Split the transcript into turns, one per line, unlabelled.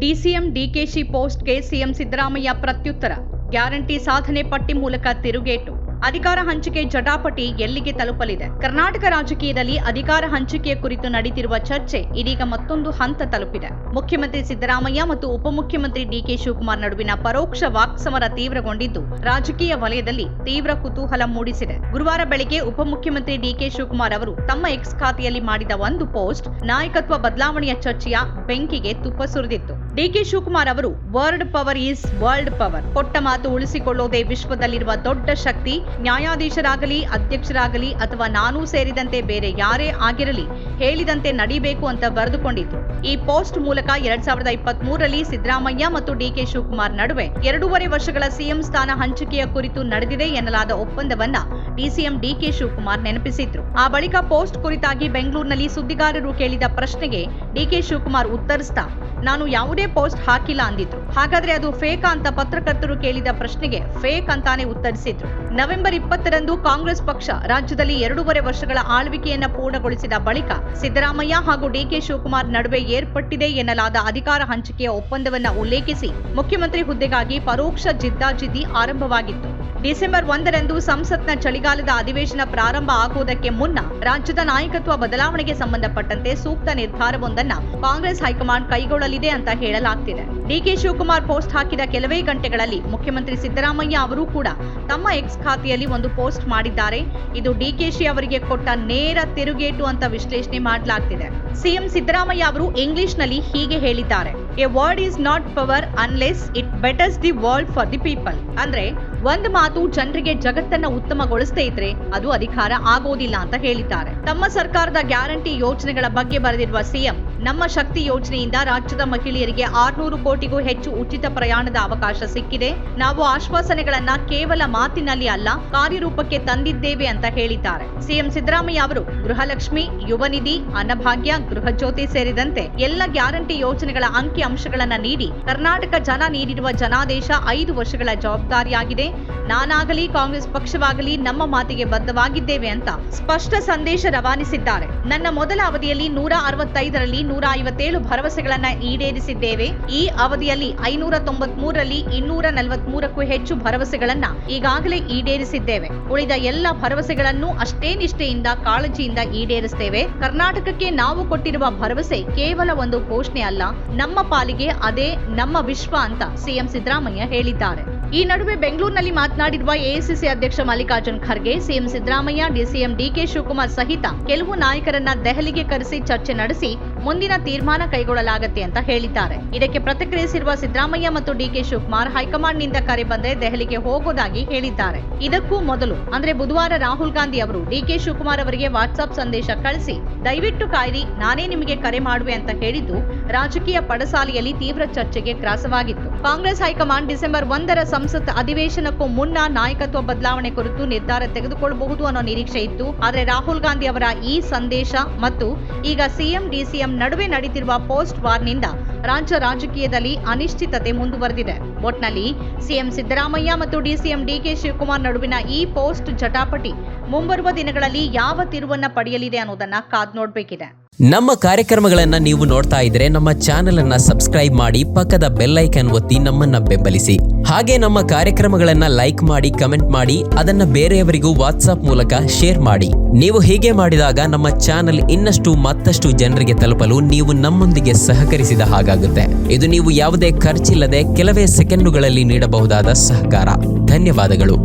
DCM DKShi ಪೋಸ್ಟ್ಗೆ CM Siddaramaiah ಪ್ರತ್ಯುತ್ತರ. Guarantee ಸಾಧನೆ ಪಟ್ಟಿ ಮೂಲಕ ತಿರುಗೇಟು. ಅಧಿಕಾರ ಹಂಚಿಕೆ ಜಟಾಪಟಿ ಎಲ್ಲಿಗೆ ತಲುಪಲಿದೆ? ಕರ್ನಾಟಕ ರಾಜಕೀಯದಲ್ಲಿ ಅಧಿಕಾರ ಹಂಚಿಕೆಯ ಕುರಿತು ನಡೆದಿರುವ ಚರ್ಚೆ ಇದೀಗ ಮತ್ತೊಂದು ಹಂತ ತಲುಪಿದೆ. ಮುಖ್ಯಮಂತ್ರಿ ಸಿದ್ದರಾಮಯ್ಯ ಮತ್ತು ಉಪಮುಖ್ಯಮಂತ್ರಿ ಡಿಕೆ ಶಿವಕುಮಾರ್ ನಡುವಿನ ಪರೋಕ್ಷ ವಾಕ್ಸಮರ ತೀವ್ರಗೊಂಡಿದ್ದು ರಾಜಕೀಯ ವಲಯದಲ್ಲಿ ತೀವ್ರ ಕುತೂಹಲ ಮೂಡಿಸಿದೆ. ಗುರುವಾರ ಬೆಳಗ್ಗೆ ಉಪಮುಖ್ಯಮಂತ್ರಿ ಡಿಕೆ ಶಿವಕುಮಾರ್ ಅವರು ತಮ್ಮ ಎಕ್ಸ್ ಖಾತೆಯಲ್ಲಿ ಮಾಡಿದ ಒಂದು ಪೋಸ್ಟ್ ನಾಯಕತ್ವ ಬದಲಾವಣೆಯ ಚರ್ಚೆಯ ಬೆಂಕಿಗೆ ತುಪ್ಪ ಸುರಿದಿತ್ತು. ಡಿಕೆ ಶಿವಕುಮಾರ್ ಅವರು word power is world power, ಕೊಟ್ಟ ಮಾತು ಉಳಿಸಿಕೊಳ್ಳೋದೇ ವಿಶ್ವದಲ್ಲಿರುವ ದೊಡ್ಡ ಶಕ್ತಿ. ನ್ಯಾಯಾಧೀಶರಾಗಲಿ, ಅಧ್ಯಕ್ಷರಾಗಲಿ ಅಥವಾ ನಾನೂ ಸೇರಿದಂತೆ ಬೇರೆ ಯಾರೇ ಆಗಿರಲಿ ಹೇಳಿದಂತೆ ನಡೀಬೇಕು ಅಂತ ಬರೆದುಕೊಂಡಿದ್ರು. ಈ ಪೋಸ್ಟ್ ಮೂಲಕ 2023ರಲ್ಲಿ ಸಿದ್ದರಾಮಯ್ಯ ಮತ್ತು ಡಿಕೆ ಶಿವಕುಮಾರ್ ನಡುವೆ 2.5 ವರ್ಷಗಳ ಸಿಎಂ ಸ್ಥಾನ ಹಂಚಿಕೆಯ ಕುರಿತು ನಡೆದಿದೆ ಎನ್ನಲಾದ ಒಪ್ಪಂದವನ್ನ ಡಿಸಿಎಂ ಡಿಕೆ ಶಿವಕುಮಾರ್ ನೆನಪಿಸಿದ್ರು. ಆ ಬಳಿಕ ಪೋಸ್ಟ್ ಕುರಿತಾಗಿ ಬೆಂಗಳೂರಿನಲ್ಲಿ ಸುದ್ದಿಗಾರರು ಕೇಳಿದ ಪ್ರಶ್ನೆಗೆ ಡಿಕೆ ಶಿವಕುಮಾರ್ ಉತ್ತರಿಸ್ತಾ, ನಾನು ಯಾವುದೇ ಪೋಸ್ಟ್ ಹಾಕಿಲ್ಲ ಅಂದಿದ್ರು. ಹಾಗಾದ್ರೆ ಅದು ಫೇಕ್ ಅಂತ ಪತ್ರಕರ್ತರು ಕೇಳಿದ ಪ್ರಶ್ನೆಗೆ ಫೇಕ್ ಅಂತಾನೆ ಉತ್ತರಿಸಿದ್ರು. ನವೆಂಬರ್ 20ರಂದು ಕಾಂಗ್ರೆಸ್ ಪಕ್ಷ ರಾಜ್ಯದಲ್ಲಿ 2.5 ವರ್ಷಗಳ ಆಳ್ವಿಕೆಯನ್ನ ಪೂರ್ಣಗೊಳಿಸಿದ ಬಳಿಕ ಸಿದ್ದರಾಮಯ್ಯ ಹಾಗೂ ಡಿಕೆ ಶಿವಕುಮಾರ್ ನಡುವೆ ಏರ್ಪಟ್ಟಿದೆ ಎನ್ನಲಾದ ಅಧಿಕಾರ ಹಂಚಿಕೆಯ ಒಪ್ಪಂದವನ್ನ ಉಲ್ಲೇಖಿಸಿ ಮುಖ್ಯಮಂತ್ರಿ ಹುದ್ದೆಗಾಗಿ ಪರೋಕ್ಷ ಜಿದ್ದಾಜಿದ್ದಿ ಆರಂಭವಾಗಿತ್ತು. ಡಿಸೆಂಬರ್ 1ರಂದು ಸಂಸತ್ನ ಚಳಿಗಾಲದ ಅಧಿವೇಶನ ಪ್ರಾರಂಭ ಆಗುವುದಕ್ಕೆ ಮುನ್ನ ರಾಜ್ಯದ ನಾಯಕತ್ವ ಬದಲಾವಣೆಗೆ ಸಂಬಂಧಪಟ್ಟಂತೆ ಸೂಕ್ತ ನಿರ್ಧಾರವೊಂದನ್ನ ಕಾಂಗ್ರೆಸ್ ಹೈಕಮಾಂಡ್ ಕೈಗೊಳ್ಳಲಿದೆ ಅಂತ ಹೇಳಲಾಗ್ತಿದೆ. ಡಿಕೆ ಶಿವಕುಮಾರ್ ಪೋಸ್ಟ್ ಹಾಕಿದ ಕೆಲವೇ ಗಂಟೆಗಳಲ್ಲಿ ಮುಖ್ಯಮಂತ್ರಿ ಸಿದ್ದರಾಮಯ್ಯ ಅವರು ಕೂಡ ತಮ್ಮ ಎಕ್ಸ್ ಖಾತೆಯಲ್ಲಿ ಒಂದು ಪೋಸ್ಟ್ ಮಾಡಿದ್ದಾರೆ. ಇದು ಡಿಕೆಶಿ ಅವರಿಗೆ ಕೊಟ್ಟ ನೇರ ತಿರುಗೇಟು ಅಂತ ವಿಶ್ಲೇಷಣೆ ಮಾಡಲಾಗ್ತಿದೆ. ಸಿಎಂ ಸಿದ್ದರಾಮಯ್ಯ ಅವರು ಇಂಗ್ಲಿಷ್ನಲ್ಲಿ ಹೀಗೆ ಹೇಳಿದ್ದಾರೆ, a word is not power unless it betters the world for the people. ಅಂದ್ರೆ ಒಂದು ಮಾತು ಜನರಿಗೆ ಜಗತ್ತನ್ನ ಉತ್ತಮಗೊಳಿಸದೇ ಇದ್ರೆ ಅದು ಅಧಿಕಾರ ಆಗೋದಿಲ್ಲ ಅಂತ ಹೇಳಿದ್ದಾರೆ. ತಮ್ಮ ಸರ್ಕಾರದ ಗ್ಯಾರಂಟಿ ಯೋಜನೆಗಳ ಬಗ್ಗೆ ಬರೆದಿರುವ ಸಿಎಂ, ನಮ್ಮ ಶಕ್ತಿ ಯೋಜನೆಯಿಂದ ರಾಜ್ಯದ ಮಹಿಳೆಯರಿಗೆ 600 ಕೋಟಿಗೂ ಹೆಚ್ಚು ಉಚಿತ ಪ್ರಯಾಣದ ಅವಕಾಶ ಸಿಕ್ಕಿದೆ. ನಾವು ಆಶ್ವಾಸನೆಗಳನ್ನ ಕೇವಲ ಮಾತಿನಲ್ಲಿ ಅಲ್ಲ ಕಾರ್ಯರೂಪಕ್ಕೆ ತಂದಿದ್ದೇವೆ ಅಂತ ಹೇಳಿದ್ದಾರೆ. ಸಿಎಂ ಸಿದ್ದರಾಮಯ್ಯ ಅವರು ಗೃಹಲಕ್ಷ್ಮಿ, ಯುವ ನಿಧಿ, ಅನ್ನಭಾಗ್ಯ, ಗೃಹ ಜ್ಯೋತಿ ಸೇರಿದಂತೆ ಎಲ್ಲ ಗ್ಯಾರಂಟಿ ಯೋಜನೆಗಳ ಅಂಕಿ ಅಂಶಗಳನ್ನ ನೀಡಿ ಕರ್ನಾಟಕ ಜನ ನೀಡಿರುವ ಜನಾದೇಶ 5 ವರ್ಷಗಳ ಜವಾಬ್ದಾರಿಯಾಗಿದೆ. ನಾನಾಗಲಿ ಕಾಂಗ್ರೆಸ್ ಪಕ್ಷವಾಗಲಿ ನಮ್ಮ ಮಾತಿಗೆ ಬದ್ಧವಾಗಿದ್ದೇವೆ ಅಂತ ಸ್ಪಷ್ಟ ಸಂದೇಶ ರವಾನಿಸಿದ್ದಾರೆ. ನನ್ನ ಮೊದಲ ಅವಧಿಯಲ್ಲಿ 165ರಲ್ಲಿ 157 ಭರವಸೆಗಳನ್ನ ಈಡೇರಿಸಿದ್ದೇವೆ. ಈ ಅವಧಿಯಲ್ಲಿ 593ರಲ್ಲಿ 243ಕ್ಕೂ ಹೆಚ್ಚು ಭರವಸೆಗಳನ್ನ ಈಗಾಗಲೇ ಈಡೇರಿಸಿದ್ದೇವೆ. ಉಳಿದ ಎಲ್ಲ ಭರವಸೆಗಳನ್ನು ಅಷ್ಟೇ ನಿಷ್ಠೆಯಿಂದ ಕಾಳಜಿಯಿಂದ ಈಡೇರಿಸುತ್ತೇವೆ. ಕರ್ನಾಟಕಕ್ಕೆ ನಾವು ಕೊಟ್ಟಿರುವ ಭರವಸೆ ಕೇವಲ ಒಂದು ಘೋಷಣೆ ಅಲ್ಲ, ನಮ್ಮ ಪಾಲಿಗೆ ಅದೇ ನಮ್ಮ ವಿಶ್ವ ಅಂತ ಸಿಎಂ ಸಿದ್ದರಾಮಯ್ಯ ಹೇಳಿದ್ದಾರೆ. ಈ ನಡುವೆ ಬೆಂಗಳೂರಿನಲ್ಲಿ ಮಾತನಾಡಿರುವ ಎಐಸಿಸಿ ಅಧ್ಯಕ್ಷ Mallikarjun Kharge, CM Siddaramaiah, DCM DK Shivakumar ಸಹಿತ ಕೆಲವು ನಾಯಕರನ್ನ ದೆಹಲಿಗೆ ಕರೆಸಿ ಚರ್ಚೆ ನಡೆಸಿ ಮುಂದಿನ ತೀರ್ಮಾನ ಕೈಗೊಳ್ಳಲಾಗುತ್ತೆ ಅಂತ ಹೇಳಿದ್ದಾರೆ. ಇದಕ್ಕೆ ಪ್ರತಿಕ್ರಿಯಿಸಿರುವ ಸಿದ್ದರಾಮಯ್ಯ ಮತ್ತು ಡಿಕೆ ಶಿವಕುಮಾರ್, ಹೈಕಮಾಂಡ್ ನಿಂದ ಕರೆ ಬಂದ್ರೆ ದೆಹಲಿಗೆ ಹೋಗೋದಾಗಿ ಹೇಳಿದ್ದಾರೆ. ಇದಕ್ಕೂ ಮೊದಲು ಅಂದ್ರೆ ಬುಧವಾರ ರಾಹುಲ್ ಗಾಂಧಿ ಅವರು ಡಿಕೆ ಶಿವಕುಮಾರ್ ಅವರಿಗೆ ವಾಟ್ಸ್ಆಪ್ ಸಂದೇಶ ಕಳಿಸಿ, ದಯವಿಟ್ಟು ಕಾಯಿರಿ, ನಾನೇ ನಿಮಗೆ ಕರೆ ಮಾಡುವೆ ಅಂತ ಹೇಳಿದ್ದು ರಾಜಕೀಯ ಪಡಸಾಲೆಯಲ್ಲಿ ತೀವ್ರ ಚರ್ಚೆಗೆ ಗ್ರಾಸವಾಗಿತ್ತು. ಕಾಂಗ್ರೆಸ್ ಹೈಕಮಾಂಡ್ ಡಿಸೆಂಬರ್ 1ರ ಸಂಸತ್ ಅಧಿವೇಶನಕ್ಕೂ ಮುನ್ನ ನಾಯಕತ್ವ ಬದಲಾವಣೆ ಕುರಿತು ನಿರ್ಧಾರ ತೆಗೆದುಕೊಳ್ಳಬಹುದು ಅನ್ನೋ ನಿರೀಕ್ಷೆ ಇತ್ತು. ಆದರೆ ರಾಹುಲ್ ಗಾಂಧಿ ಅವರ ಈ ಸಂದೇಶ ಮತ್ತು ಈಗ ಸಿಎಂ ಡಿಸಿಎಂ ನಡುವೆ ನಡೆಯುತ್ತಿರುವ ಪೋಸ್ಟ್ ವಾರ್ನಿಂದ ರಾಜ್ಯ ರಾಜಕೀಯದಲ್ಲಿ ಅನಿಶ್ಚಿತತೆ ಮುಂದುವರೆದಿದೆ. ಒಟ್ನಲ್ಲಿ ಸಿಎಂ ಸಿದ್ದರಾಮಯ್ಯ ಮತ್ತು ಡಿಸಿಎಂ ಡಿಕೆ ಶಿವಕುಮಾರ್ ನಡುವಿನ ಈ ಪೋಸ್ಟ್ ಜಟಾಪಟಿ ಮುಂಬರುವ ದಿನಗಳಲ್ಲಿ ಯಾವ ತಿರುವನ್ನ ಪಡೆಯಲಿದೆ ಅನ್ನೋದನ್ನ ಕಾದ್ ನೋಡ್ಬೇಕಿದೆ.
ನಮ್ಮ ಕಾರ್ಯಕ್ರಮಗಳನ್ನ ನೀವು ನೋಡ್ತಾ ಇದ್ರೆ ನಮ್ಮ ಚಾನೆಲ್ ಅನ್ನ ಸಬ್ಸ್ಕ್ರೈಬ್ ಮಾಡಿ, ಪಕ್ಕದ ಬೆಲ್ ಐಕಾನ್ ಒತ್ತಿ ನಮ್ಮನ್ನ ಬೆಂಬಲಿಸಿ. ಹಾಗೆ ನಮ್ಮ ಕಾರ್ಯಕ್ರಮಗಳನ್ನ ಲೈಕ್ ಮಾಡಿ, ಕಮೆಂಟ್ ಮಾಡಿ, ಅದನ್ನ ಬೇರೆಯವರಿಗೂ ವಾಟ್ಸ್ಆಪ್ ಮೂಲಕ ಶೇರ್ ಮಾಡಿ. ನೀವು ಹೀಗೆ ಮಾಡಿದಾಗ ನಮ್ಮ ಚಾನೆಲ್ ಇನ್ನಷ್ಟು ಮತ್ತಷ್ಟು ಜನರಿಗೆ ತಲುಪಲು ನೀವು ನಮ್ಮೊಂದಿಗೆ ಸಹಕರಿಸಿದ ಹಾಗಾಗುತ್ತೆ. ಇದು ನೀವು ಯಾವುದೇ ಖರ್ಚಿಲ್ಲದೆ ಕೆಲವೇ ಸೆಕೆಂಡುಗಳಲ್ಲಿ ನೀಡಬಹುದಾದ ಸಹಕಾರ. ಧನ್ಯವಾದಗಳು.